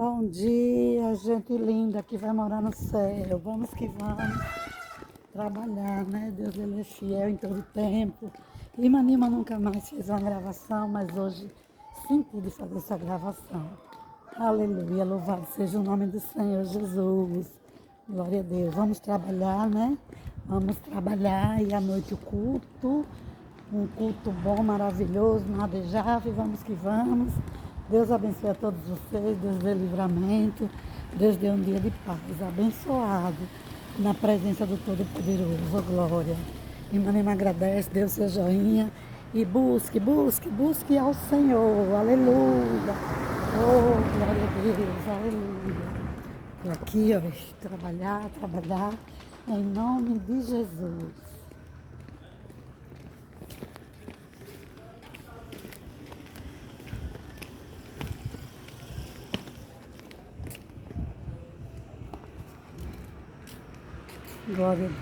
Bom dia, gente linda que vai morar no céu. Vamos que vamos trabalhar, né? Deus, ele é fiel em todo tempo. Lima Lima nunca mais fez uma gravação, mas hoje senti de fazer essa gravação. Aleluia, louvado seja o nome do Senhor Jesus. Glória a Deus. Vamos trabalhar, né? Vamos trabalhar e à noite o culto. Um culto bom, maravilhoso, nadejável. Vamos que vamos. Deus abençoe a todos vocês. Deus dê livramento. Deus dê um dia de paz. Abençoado na presença do Todo-Poderoso. Glória. E me agradece. Deus seu joinha. E busque ao Senhor. Aleluia. Oh, glória a Deus. Aleluia. Estou aqui, ó, trabalhar, em nome de Jesus. Glória a Deus.